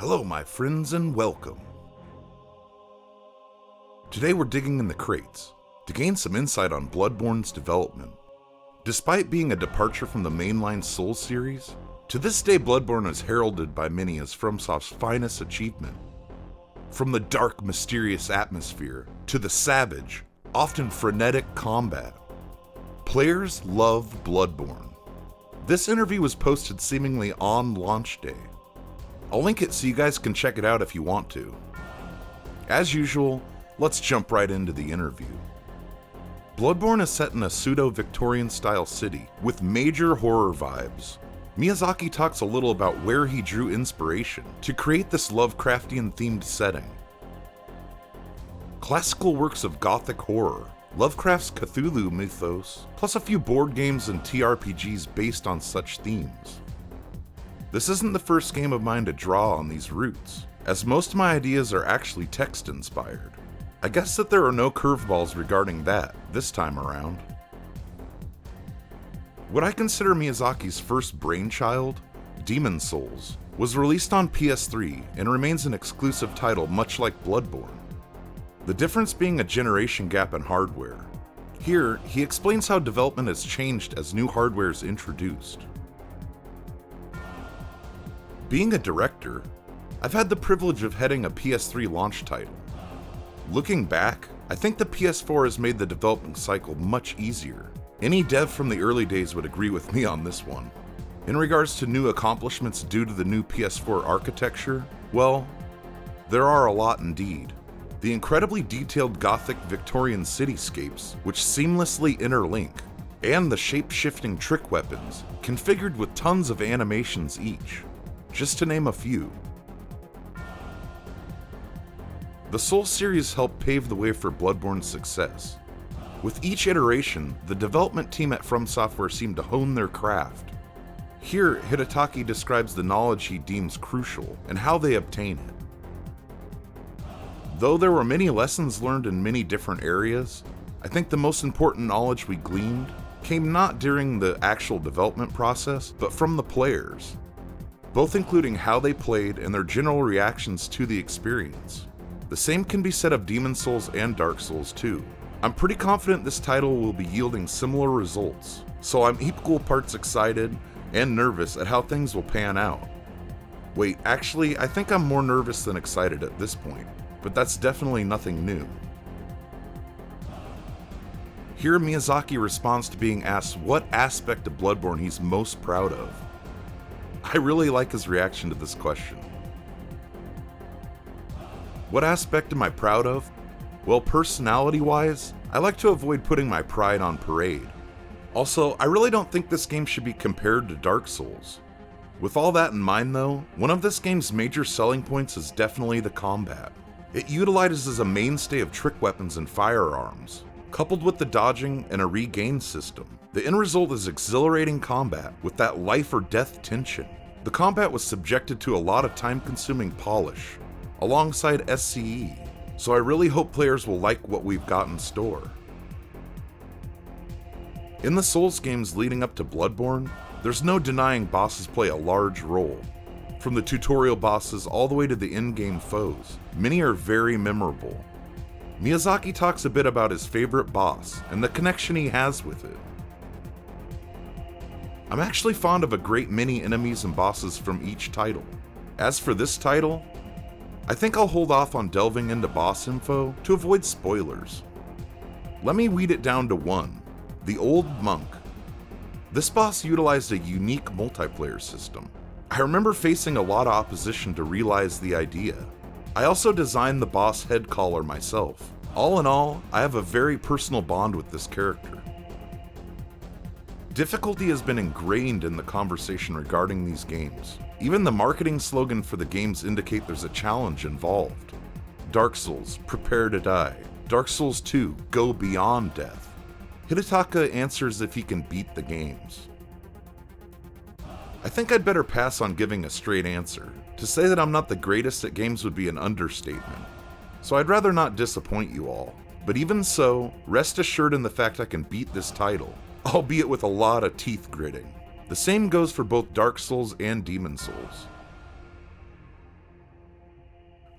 Hello my friends and welcome. Today we're digging in the crates to gain some insight on Bloodborne's development. Despite being a departure from the mainline Souls series, to this day Bloodborne is heralded by many as FromSoft's finest achievement. From the dark, mysterious atmosphere to the savage, often frenetic combat, players love Bloodborne. This interview was posted seemingly on launch day. I'll link it so you guys can check it out if you want to. As usual, let's jump right into the interview. Bloodborne is set in a pseudo-Victorian style city with major horror vibes. Miyazaki talks a little about where he drew inspiration to create this Lovecraftian themed setting. Classical works of gothic horror, Lovecraft's Cthulhu mythos, plus a few board games and TRPGs based on such themes. This isn't the first game of mine to draw on these roots, as most of my ideas are actually text-inspired. I guess that there are no curveballs regarding that this time around. What I consider Miyazaki's first brainchild, Demon Souls, was released on PS3 and remains an exclusive title much like Bloodborne. The difference being a generation gap in hardware. Here, he explains how development has changed as new hardware is introduced. Being a director, I've had the privilege of heading a PS3 launch title. Looking back, I think the PS4 has made the development cycle much easier. Any dev from the early days would agree with me on this one. In regards to new accomplishments due to the new PS4 architecture, well, there are a lot indeed. The incredibly detailed gothic Victorian cityscapes, which seamlessly interlink, and the shape-shifting trick weapons, configured with tons of animations each. Just to name a few. The Souls series helped pave the way for Bloodborne's success. With each iteration, the development team at FromSoft seemed to hone their craft. Here, Hidetaka describes the knowledge he deems crucial and how they obtain it. Though there were many lessons learned in many different areas, I think the most important knowledge we gleaned came not during the actual development process, but from the players, both including how they played and their general reactions to the experience. The same can be said of Demon Souls and Dark Souls too. I'm pretty confident this title will be yielding similar results, so I'm equal parts excited and nervous at how things will pan out. Wait, actually, I think I'm more nervous than excited at this point, but that's definitely nothing new. Here Miyazaki responds to being asked what aspect of Bloodborne he's most proud of. I really like his reaction to this question. What aspect am I proud of? Well, personality-wise, I like to avoid putting my pride on parade. Also, I really don't think this game should be compared to Dark Souls. With all that in mind though, one of this game's major selling points is definitely the combat. It utilizes a mainstay of trick weapons and firearms, coupled with the dodging and a regain system. The end result is exhilarating combat with that life or death tension. The combat was subjected to a lot of time-consuming polish, alongside SCE, so I really hope players will like what we've got in store. In the Souls games leading up to Bloodborne, there's no denying bosses play a large role. From the tutorial bosses all the way to the in-game foes, many are very memorable. Miyazaki talks a bit about his favorite boss and the connection he has with it. I'm actually fond of a great many enemies and bosses from each title. As for this title, I think I'll hold off on delving into boss info to avoid spoilers. Let me weed it down to one, the Old Monk. This boss utilized a unique multiplayer system. I remember facing a lot of opposition to realize the idea. I also designed the boss head collar myself. All in all, I have a very personal bond with this character. Difficulty has been ingrained in the conversation regarding these games. Even the marketing slogan for the games indicate there's a challenge involved. Dark Souls, prepare to die. Dark Souls 2, go beyond death. Hidetaka answers if he can beat the games. I think I'd better pass on giving a straight answer. To say that I'm not the greatest at games would be an understatement. So I'd rather not disappoint you all. But even so, rest assured in the fact I can beat this title, albeit with a lot of teeth gritting. The same goes for both Dark Souls and Demon Souls.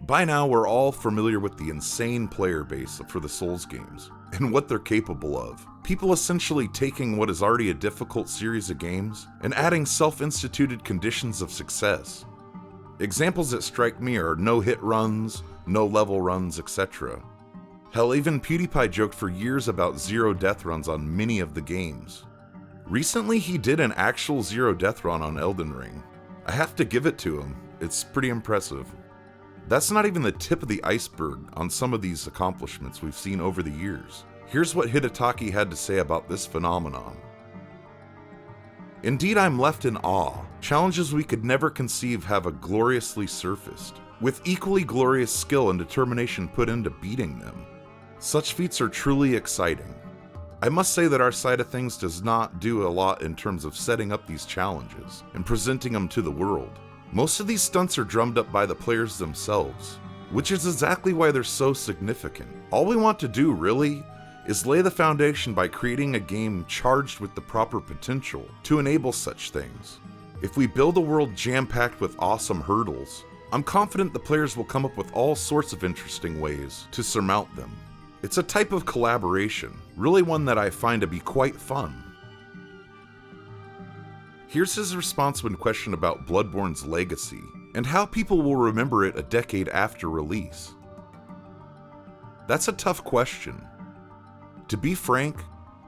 By now, we're all familiar with the insane player base for the Souls games, and what they're capable of. People essentially taking what is already a difficult series of games and adding self-instituted conditions of success. Examples that strike me are no-hit runs, no-level runs, etc. Hell, even PewDiePie joked for years about zero death runs on many of the games. Recently, he did an actual zero death run on Elden Ring. I have to give it to him, it's pretty impressive. That's not even the tip of the iceberg on some of these accomplishments we've seen over the years. Here's what Hidetaka had to say about this phenomenon. Indeed, I'm left in awe. Challenges we could never conceive have a gloriously surfaced, with equally glorious skill and determination put into beating them. Such feats are truly exciting. I must say that our side of things does not do a lot in terms of setting up these challenges and presenting them to the world. Most of these stunts are drummed up by the players themselves, which is exactly why they're so significant. All we want to do, really, is lay the foundation by creating a game charged with the proper potential to enable such things. If we build a world jam-packed with awesome hurdles, I'm confident the players will come up with all sorts of interesting ways to surmount them. It's a type of collaboration, really one that I find to be quite fun. Here's his response when questioned about Bloodborne's legacy, and how people will remember it a decade after release. That's a tough question. To be frank,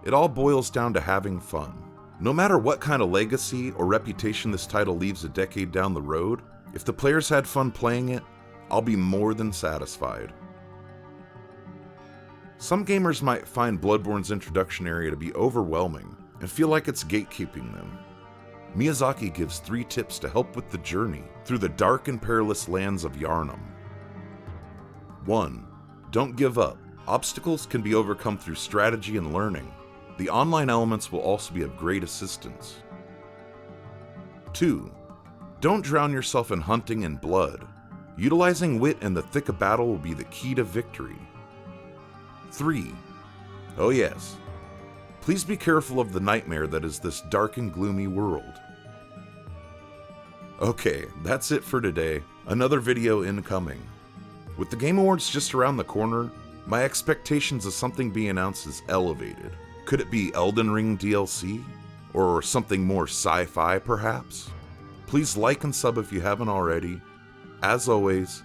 it all boils down to having fun. No matter what kind of legacy or reputation this title leaves a decade down the road, if the players had fun playing it, I'll be more than satisfied. Some gamers might find Bloodborne's introduction area to be overwhelming and feel like it's gatekeeping them. Miyazaki gives 3 tips to help with the journey through the dark and perilous lands of Yharnam. 1. Don't give up. Obstacles can be overcome through strategy and learning. The online elements will also be of great assistance. 2. Don't drown yourself in hunting and blood. Utilizing wit in the thick of battle will be the key to victory. 3. Oh yes. Please be careful of the nightmare that is this dark and gloomy world. Okay, that's it for today. Another video incoming. With the Game Awards just around the corner, my expectations of something being announced is elevated. Could it be Elden Ring DLC? Or something more sci-fi perhaps? Please like and sub if you haven't already. As always,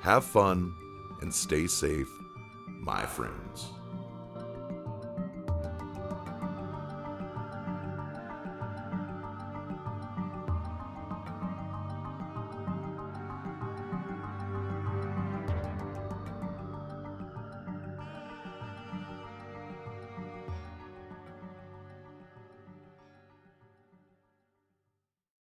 have fun and stay safe, my friends.